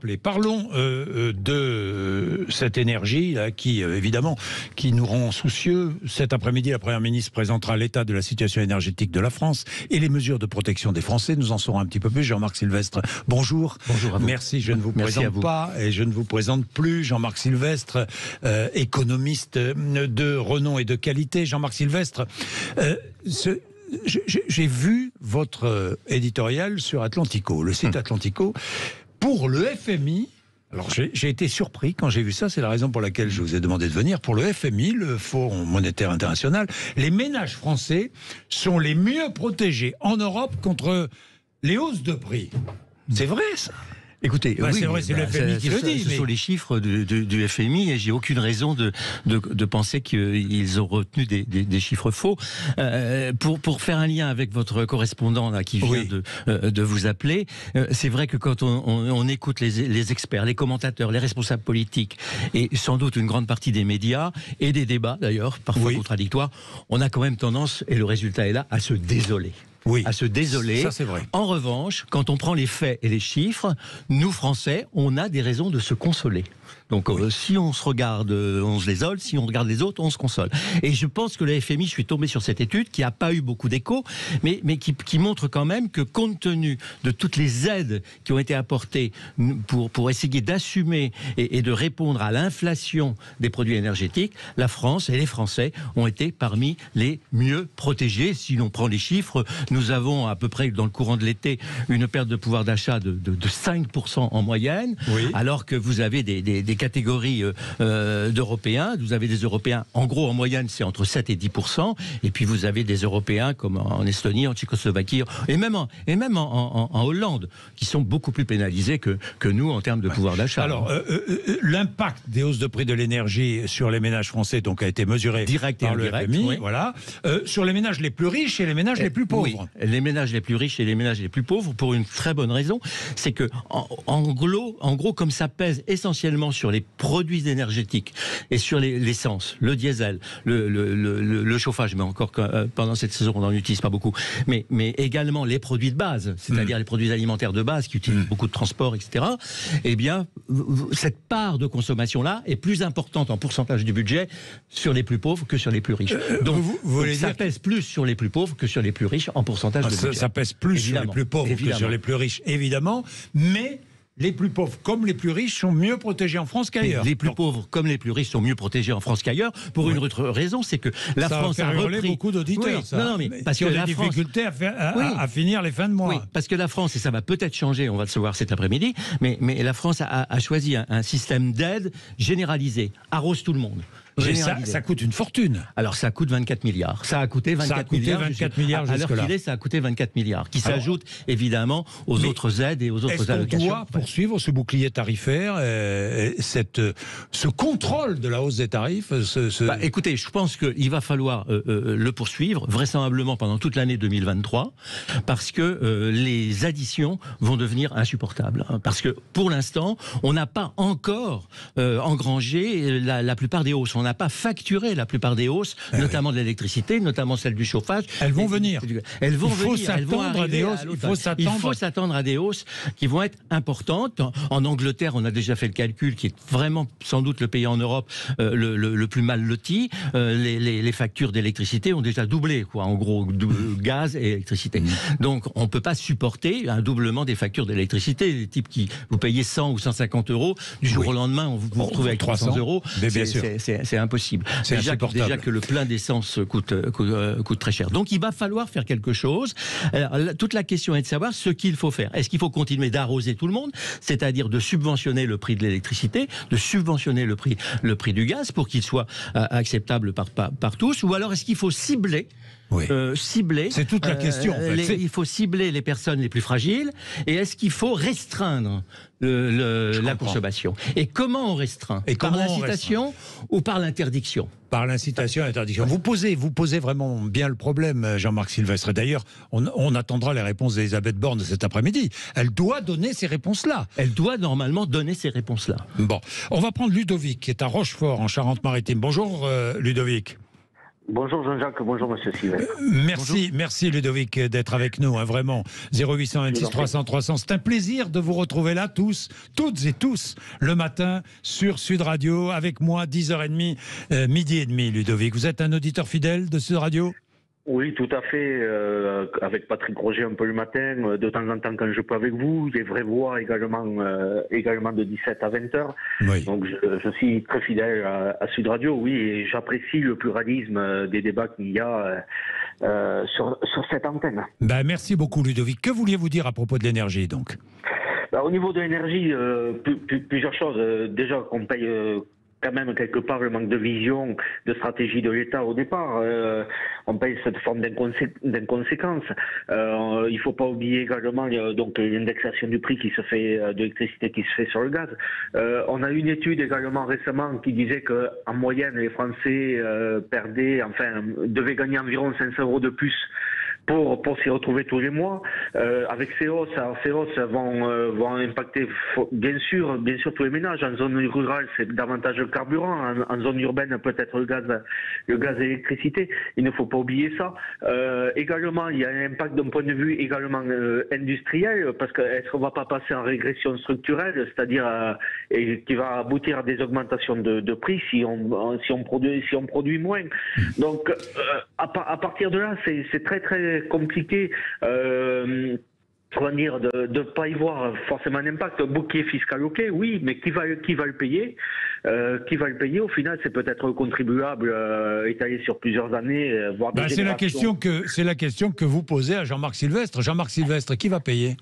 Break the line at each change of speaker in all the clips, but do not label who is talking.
rappeler. Parlons de cette énergie là, qui, évidemment, qui nous rend soucieux. Cet après-midi, la Première ministre présentera l'état de la situation énergétique de la France et les mesures de protection des Français. Nous en saurons un petit peu plus. Jean-Marc Sylvestre, bonjour.
Bonjour à vous.
Merci, je ne vous présente pas et je ne vous présente plus. Jean-Marc Sylvestre, économiste de renom et de qualité. Jean-Marc Sylvestre, j'ai vu votre éditorial sur Atlantico, le site Atlantico. Pour le FMI, alors j'ai été surpris quand j'ai vu ça, c'est la raison pour laquelle je vous ai demandé de venir. Pour le FMI, le Fonds monétaire international, les ménages français sont les mieux protégés en Europe contre les hausses de prix. C'est vrai ça ?
Écoutez, oui,
c'est vrai, c'est le FMI qui le dit.
Ce sont les chiffres du FMI et j'ai aucune raison de penser qu'ils ont retenu des chiffres faux. Pour faire un lien avec votre correspondant là, qui vient de vous appeler, c'est vrai que quand on écoute les experts, les commentateurs, les responsables politiques et sans doute une grande partie des médias et des débats d'ailleurs, parfois contradictoires, on a quand même tendance, et le résultat est là, à se désoler. À se désoler.
Ça, c'est vrai.
En revanche, quand on prend les faits et les chiffres, nous, Français, on a des raisons de se consoler. Donc, si on se regarde, on se désole. Si on regarde les autres, on se console. Et je pense que le FMI, je suis tombé sur cette étude qui n'a pas eu beaucoup d'écho, mais qui montre quand même que compte tenu de toutes les aides qui ont été apportées pour essayer d'assumer et de répondre à l'inflation des produits énergétiques, la France et les Français ont été parmi les mieux protégés. Si l'on prend les chiffres, nous avons à peu près dans le courant de l'été une perte de pouvoir d'achat de 5% en moyenne, alors que vous avez des catégories d'Européens. Vous avez des Européens, en gros, en moyenne, c'est entre 7 et 10%. Et puis vous avez des Européens comme en Estonie, en Tchécoslovaquie, et même en Hollande, qui sont beaucoup plus pénalisés que nous en termes de pouvoir d'achat.
Alors, l'impact des hausses de prix de l'énergie sur les ménages français donc, a été mesuré
direct et
par le FMI. Voilà. Sur les ménages les plus riches et les ménages les plus pauvres.
Les ménages les plus riches et les ménages les plus pauvres, pour une très bonne raison, c'est que en gros, comme ça pèse essentiellement sur les produits énergétiques et sur l'essence, le diesel, le chauffage, mais encore pendant cette saison on n'en utilise pas beaucoup, mais également les produits de base, c'est-à-dire les produits alimentaires de base qui utilisent beaucoup de transport, etc. Eh bien, cette part de consommation-là est plus importante en pourcentage du budget sur les plus pauvres que sur les plus riches. Donc, ça pèse plus sur les plus pauvres que sur les plus riches en pourcentage de budget.
Ça pèse plus sur les plus pauvres que sur les plus riches, évidemment, mais les plus pauvres comme les plus riches sont mieux protégés en France qu'ailleurs.
Les plus pauvres comme les plus riches sont mieux protégés en France qu'ailleurs, pour une autre raison, c'est que la France a repris
beaucoup d'auditeurs.
Mais parce que la France
difficulté à finir les fins de mois.
Oui, parce que la France, et ça va peut-être changer, on va le savoir cet après-midi, mais la France a choisi un système d'aide généralisé, arrose tout le monde.
Ça coûte une fortune.
Alors ça coûte 24 milliards. Ça a coûté 24 milliards. À l'heure qu'il est, ça a coûté 24 milliards, qui s'ajoutent évidemment aux autres aides et aux autres allocations.
Est-ce qu'on doit poursuivre ce bouclier tarifaire, ce contrôle de la hausse des tarifs
Écoutez, je pense qu'il va falloir le poursuivre, vraisemblablement pendant toute l'année 2023, parce que les additions vont devenir insupportables. Parce que pour l'instant, on n'a pas encore engrangé la plupart des hausses. On n'a pas facturé la plupart des hausses, notamment de l'électricité, notamment celle du chauffage.
Elles vont venir.
Elles vont
venir.
Il faut s'attendre à des hausses qui vont être importantes. En Angleterre, on a déjà fait le calcul, qui est vraiment sans doute le pays en Europe le plus mal loti. Les factures d'électricité ont déjà doublé, quoi. En gros, gaz et électricité. Donc, on ne peut pas supporter un doublement des factures d'électricité. Les types qui vous payez 100 ou 150 euros, du jour au lendemain, vous vous retrouvez avec 300 euros. C'est impossible. Déjà que le plein d'essence coûte très cher. Donc il va falloir faire quelque chose. Alors, toute la question est de savoir ce qu'il faut faire. Est-ce qu'il faut continuer d'arroser tout le monde, c'est-à-dire de subventionner le prix de l'électricité, de subventionner le prix du gaz pour qu'il soit acceptable par tous, ou alors est-ce qu'il faut cibler
c'est toute la question. En fait.
Il faut cibler les personnes les plus fragiles, et est-ce qu'il faut restreindre la consommation? Et comment on restreint? Par l'incitation ou par l'interdiction?
Par l'incitation et l'interdiction. Vous posez vraiment bien le problème, Jean-Marc Sylvestre. D'ailleurs, on attendra les réponses d'Elisabeth Borne cet après-midi. Elle doit donner ces réponses-là.
Elle doit normalement donner ces réponses-là.
Bon, on va prendre Ludovic, qui est à Rochefort, en Charente-Maritime. Bonjour, Ludovic.
Bonjour Jean-Jacques, bonjour Monsieur Sylvestre.
Merci Ludovic d'être avec nous, hein, vraiment. 0826 300 300, c'est un plaisir de vous retrouver là toutes et tous, le matin sur Sud Radio, avec moi, 10h30, midi et demi, Ludovic. Vous êtes un auditeur fidèle de Sud Radio ?
Oui, tout à fait. Avec Patrick Roger un peu le matin, de temps en temps quand je peux avec vous, les vraies voix également de 17 à 20h.
Oui.
Donc je suis très fidèle à Sud Radio, oui, et j'apprécie le pluralisme des débats qu'il y a sur cette antenne.
Ben, merci beaucoup Ludovic. Que vouliez-vous dire à propos de l'énergie donc ?
Au niveau de l'énergie, plusieurs choses. Déjà qu'on paye quand même quelque part le manque de vision, de stratégie de l'État au départ. On paye cette forme d'inconséquence. Il ne faut pas oublier également donc l'indexation du prix qui se fait de l'électricité qui se fait sur le gaz. On a une étude également récemment qui disait que en moyenne les Français devaient gagner environ 500 € de plus pour s'y retrouver tous les mois. Avec ces hausses vont impacter bien sûr tous les ménages. En zone rurale, c'est davantage le carburant. En zone urbaine, peut-être le gaz et l'électricité. Il ne faut pas oublier ça. Également, il y a un impact d'un point de vue également industriel, parce qu'est-ce qu'on va pas passer en régression structurelle, c'est-à-dire qui va aboutir à des augmentations de prix si on produit moins. Donc, à partir de là, c'est très très compliqué de ne pas y voir forcément un impact. Un bouclier fiscal, ok, oui, mais qui va le payer au final, c'est peut-être le contribuable étalé sur plusieurs années, voire des générations.
C'est la question que vous posez à Jean-Marc Sylvestre. Jean-Marc Sylvestre, qui va payer ?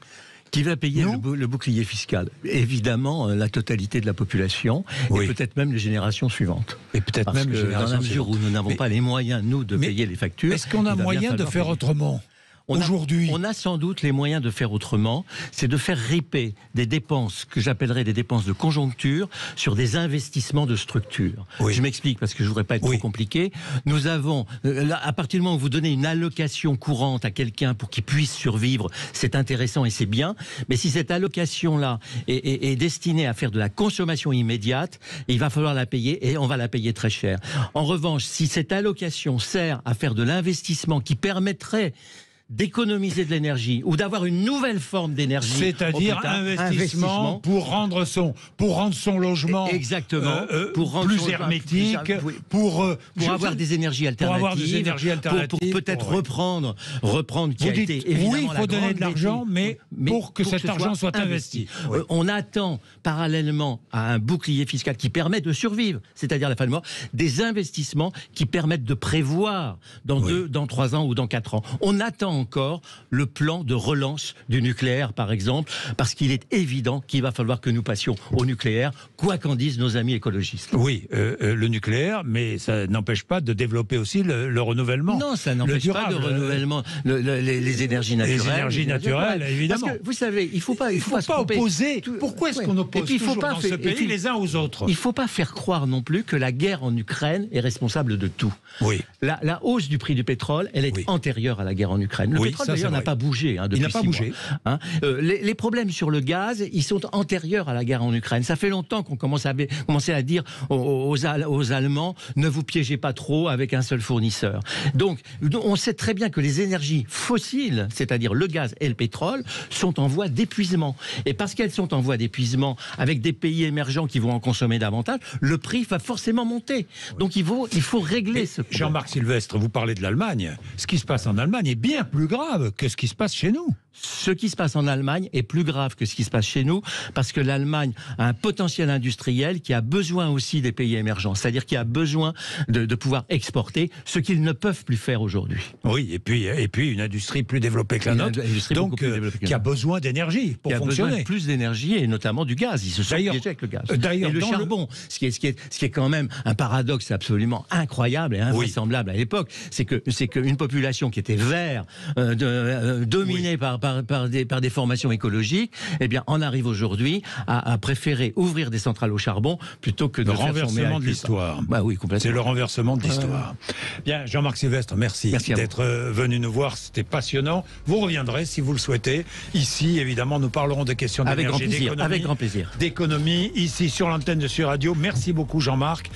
Qui va payer le bouclier fiscal ? Évidemment, la totalité de la population, et peut-être même les générations suivantes.
Et peut-être même les générations suivantes.
Dans la mesure où nous n'avons pas les moyens, nous, de payer les factures...
Est-ce qu'on a moyen de faire autrement ? Aujourd'hui,
on a sans doute les moyens de faire autrement, c'est de faire riper des dépenses que j'appellerais des dépenses de conjoncture sur des investissements de structure. Oui. Je m'explique parce que je voudrais pas être trop compliqué. Nous avons, à partir du moment où vous donnez une allocation courante à quelqu'un pour qu'il puisse survivre, c'est intéressant et c'est bien. Mais si cette allocation-là est destinée à faire de la consommation immédiate, il va falloir la payer et on va la payer très cher. En revanche, si cette allocation sert à faire de l'investissement qui permettrait d'économiser de l'énergie ou d'avoir une nouvelle forme d'énergie,
c'est-à-dire investissement pour rendre son logement plus hermétique, pour
avoir des énergies alternatives, pour peut-être reprendre qui a été évidemment
il faut donner de l'argent, mais pour que cet argent soit investi.
On attend parallèlement à un bouclier fiscal qui permet de survivre, c'est-à-dire la fin de mois, des investissements qui permettent de prévoir dans 3 ans ou dans 4 ans. On attend encore le plan de relance du nucléaire, par exemple, parce qu'il est évident qu'il va falloir que nous passions au nucléaire, quoi qu'en disent nos amis écologistes.
Oui, le nucléaire, mais ça n'empêche pas de développer aussi le renouvellement.
Non, ça n'empêche pas le renouvellement, les énergies naturelles.
Les énergies naturelles, évidemment.
Parce que, vous savez, il ne faut pas
opposer. Pourquoi est-ce qu'on oppose toujours dans ce pays les uns aux autres ?
Il ne faut pas faire croire non plus que la guerre en Ukraine est responsable de tout.
Oui.
La hausse du prix du pétrole, elle est antérieure à la guerre en Ukraine. Le pétrole, d'ailleurs, n'a pas bougé depuis 6 mois. Il n'a pas bougé. Les problèmes sur le gaz, ils sont antérieurs à la guerre en Ukraine. Ça fait longtemps qu'on commençait à dire aux Allemands, ne vous piégez pas trop avec un seul fournisseur. Donc, on sait très bien que les énergies fossiles, c'est-à-dire le gaz et le pétrole, sont en voie d'épuisement. Et parce qu'elles sont en voie d'épuisement, avec des pays émergents qui vont en consommer davantage, le prix va forcément monter. Donc, il faut régler ce problème.
Jean-Marc Sylvestre, vous parlez de l'Allemagne. Ce qui se passe en Allemagne est bien plus grave que ce qui se passe chez nous.
Ce qui se passe en Allemagne est plus grave que ce qui se passe chez nous, parce que l'Allemagne a un potentiel industriel qui a besoin aussi des pays émergents, c'est-à-dire qui a besoin de pouvoir exporter ce qu'ils ne peuvent plus faire aujourd'hui.
Oui, et puis une industrie plus développée que la nôtre, donc qui a besoin d'énergie pour fonctionner. Qui a besoin de
plus d'énergie et notamment du gaz. Ils se sont piégés avec le gaz. Et le charbon, ce qui est quand même un paradoxe absolument incroyable et invraisemblable à l'époque, c'est qu'une population qui était verte, dominée par des formations écologiques, eh bien, on arrive aujourd'hui à préférer ouvrir des centrales au charbon plutôt que de
le renversement de l'histoire.
Bah oui, complètement.
C'est le renversement de l'histoire. Bien, Jean-Marc Sylvestre, merci d'être venu nous voir. C'était passionnant. Vous reviendrez si vous le souhaitez. Ici, évidemment, nous parlerons des questions d'énergie, d'économie.
Avec grand plaisir.
D'économie, ici sur l'antenne de Sud Radio. Merci beaucoup, Jean-Marc.